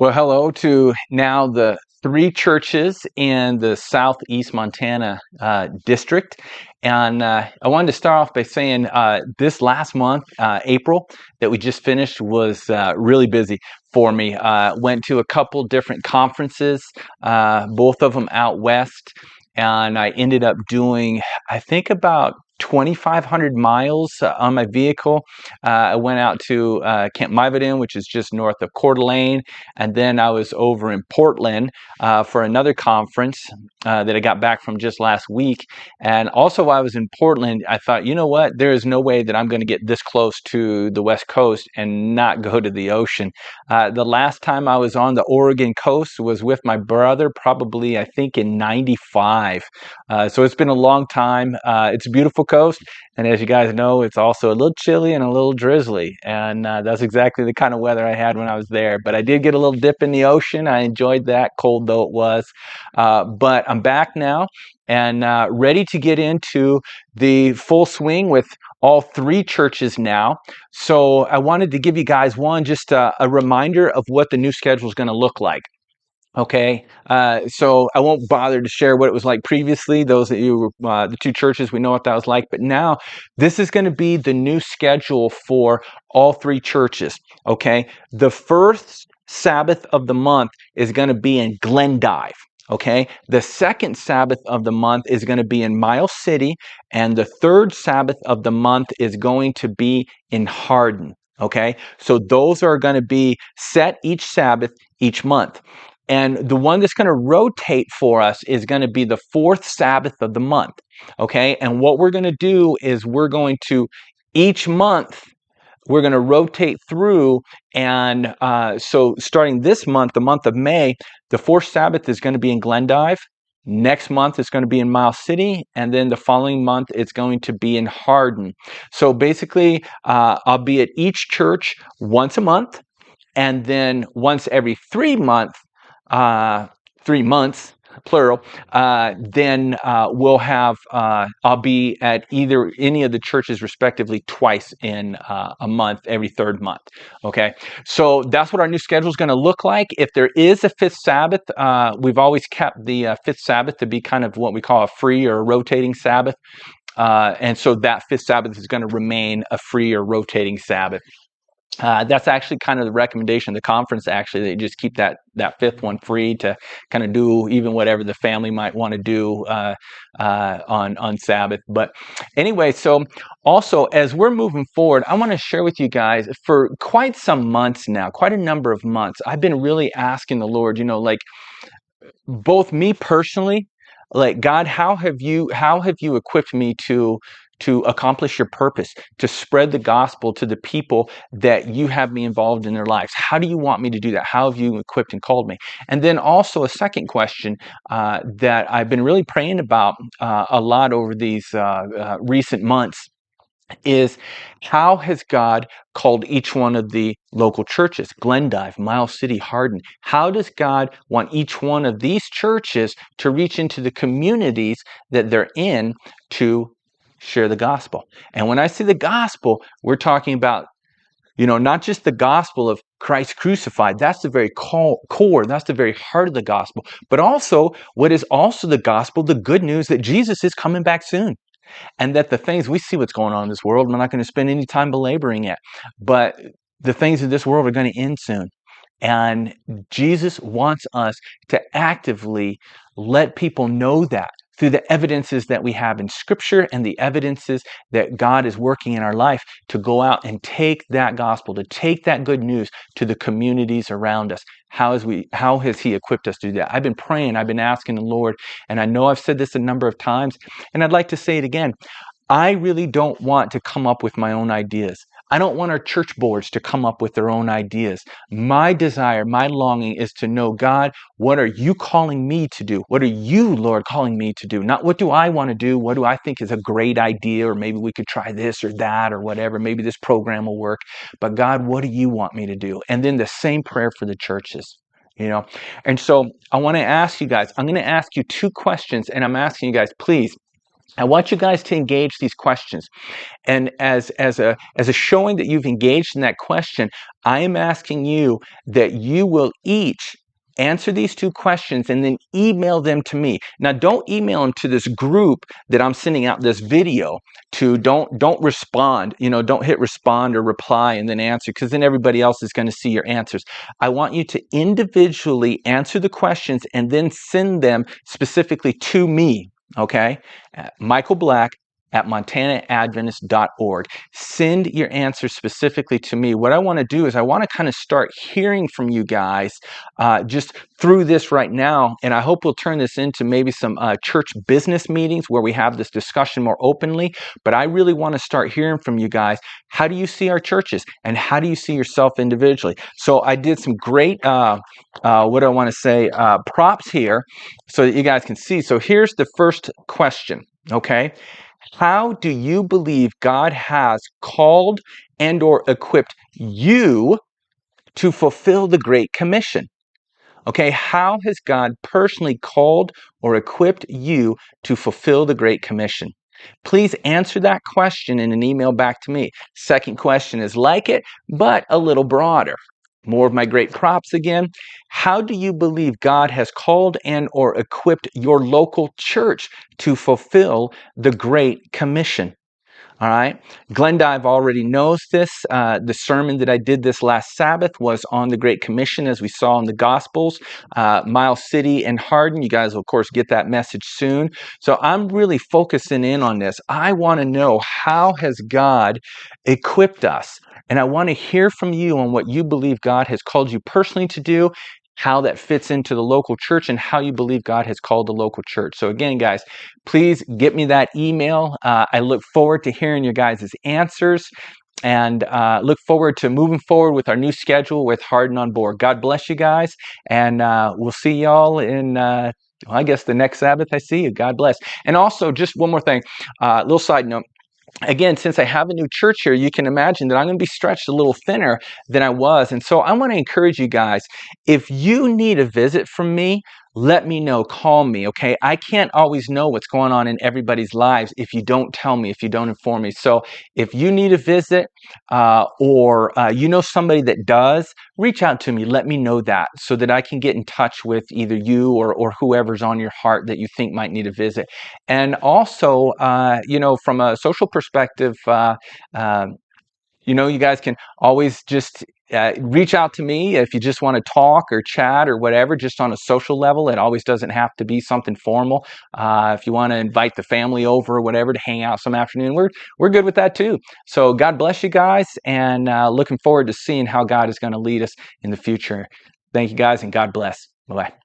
Well, hello to now the three churches in the Southeast Montana district. And I wanted to start off by saying this last month, April, that we just finished was really busy for me. Went to a couple different conferences, both of them out west. And I ended up doing, I think, about 2,500 miles on my vehicle. I went out to Camp Mivadin, which is just north of Coeur d'Alene, and then I was over in Portland for another conference that I got back from just last week. And also while I was in Portland, I thought, you know what? There is no way that I'm going to get this close to the West Coast and not go to the ocean. The last time I was on the Oregon coast was with my brother, probably, I think, in 95. So it's been a long time. It's a beautiful coast. And as you guys know, it's also a little chilly and a little drizzly. And that's exactly the kind of weather I had when I was there. But I did get a little dip in the ocean. I enjoyed that, cold though it was. But I'm back now and ready to get into the full swing with all three churches now. So I wanted to give you guys just a reminder of what the new schedule is going to look like. Okay, so I won't bother to share what it was like previously. Those of you, the two churches, we know what that was like. But now, this is going to be the new schedule for all three churches. Okay, the first Sabbath of the month is going to be in Glendive. Okay, the second Sabbath of the month is going to be in Miles City, and the third Sabbath of the month is going to be in Hardin. Okay, so those are going to be set each Sabbath each month. And the one that's going to rotate for us is going to be the fourth Sabbath of the month. Okay. And what we're going to do is each month, we're going to rotate through. And so starting this month, the month of May, the fourth Sabbath is going to be in Glendive. Next month, it's going to be in Miles City. And then the following month, it's going to be in Hardin. So basically, I'll be at each church once a month. And then once every 3 months, 3 months, plural, then we'll have, I'll be at any of the churches respectively twice in a month, every third month. Okay, so that's what our new schedule is going to look like. If there is a fifth Sabbath, we've always kept the fifth Sabbath to be kind of what we call a free or a rotating Sabbath. And so that fifth Sabbath is going to remain a free or rotating Sabbath. That's actually kind of the recommendation of the conference, actually, that you just keep that fifth one free to kind of do even whatever the family might want to do on Sabbath. But anyway, so also as we're moving forward, I want to share with you guys for quite some months now, quite a number of months, I've been really asking the Lord, like both me personally, like God, how have you equipped me to accomplish your purpose, to spread the gospel to the people that you have me involved in their lives? How do you want me to do that? How have you equipped and called me? And then also a second question that I've been really praying about a lot over these recent months is, how has God called each one of the local churches, Glendive, Miles City, Hardin? How does God want each one of these churches to reach into the communities that they're in to share the gospel? And when I say the gospel, we're talking about, not just the gospel of Christ crucified. That's the very core. That's the very heart of the gospel. But also, what is also the gospel, the good news that Jesus is coming back soon. And that the things, we see what's going on in this world. I'm not going to spend any time belaboring it. But the things of this world are going to end soon. And Jesus wants us to actively let people know that through the evidences that we have in Scripture and the evidences that God is working in our life, to go out and take that gospel, to take that good news to the communities around us. How has He equipped us to do that? I've been praying, I've been asking the Lord, and I know I've said this a number of times, and I'd like to say it again. I really don't want to come up with my own ideas. I don't want our church boards to come up with their own ideas. My desire, my longing is to know, God, what are you calling me to do? What are you, Lord, calling me to do? Not what do I want to do? What do I think is a great idea? Or maybe we could try this or that or whatever. Maybe this program will work. But God, what do you want me to do? And then the same prayer for the churches. And so I want to ask you guys, I'm going to ask you two questions, and I'm asking you guys, please, I want you guys to engage these questions. And as a showing that you've engaged in that question, I am asking you that you will each answer these 2 questions and then email them to me. Now, don't email them to this group that I'm sending out this video to. Don't respond. Don't hit respond or reply and then answer, because then everybody else is going to see your answers. I want you to individually answer the questions and then send them specifically to me. Okay, Michael Black at montanaadventist.org. Send your answers specifically to me. What I want to do is I want to kind of start hearing from you guys just through this right now, and I hope we'll turn this into maybe some church business meetings where we have this discussion more openly. But I really want to start hearing from you guys. How do you see our churches, and how do you see yourself individually? So I did some great, what do I want to say, props here so that you guys can see. So here's the first question, okay? How do you believe God has called and or equipped you to fulfill the Great Commission? Okay, how has God personally called or equipped you to fulfill the Great Commission? Please answer that question in an email back to me. Second question is like it, but a little broader. More of my great props again. How do you believe God has called and or equipped your local church to fulfill the Great Commission? All right. Glendive already knows this. The sermon that I did this last Sabbath was on the Great Commission, as we saw in the Gospels. Miles City and Hardin, you guys will, of course, get that message soon. So I'm really focusing in on this. I want to know, how has God equipped us? And I want to hear from you on what you believe God has called you personally to do, how that fits into the local church, and how you believe God has called the local church. So again, guys, please get me that email. I look forward to hearing your guys' answers, and look forward to moving forward with our new schedule with Hardin on board. God bless you guys, and we'll see y'all in I guess the next Sabbath I see you. God bless. And also, just one more thing, little side note. Again, since I have a new church here, you can imagine that I'm going to be stretched a little thinner than I was. And so I want to encourage you guys, if you need a visit from me, let me know. Call me, okay? I can't always know what's going on in everybody's lives if you don't tell me, if you don't inform me. So if you need a visit or you know somebody that does, reach out to me. Let me know that so that I can get in touch with either you or whoever's on your heart that you think might need a visit. And also, from a social perspective, you guys can always just reach out to me if you just want to talk or chat or whatever, just on a social level. It always doesn't have to be something formal. If you want to invite the family over or whatever to hang out some afternoon, we're good with that too. So God bless you guys, and looking forward to seeing how God is going to lead us in the future. Thank you guys, and God bless. Bye-bye.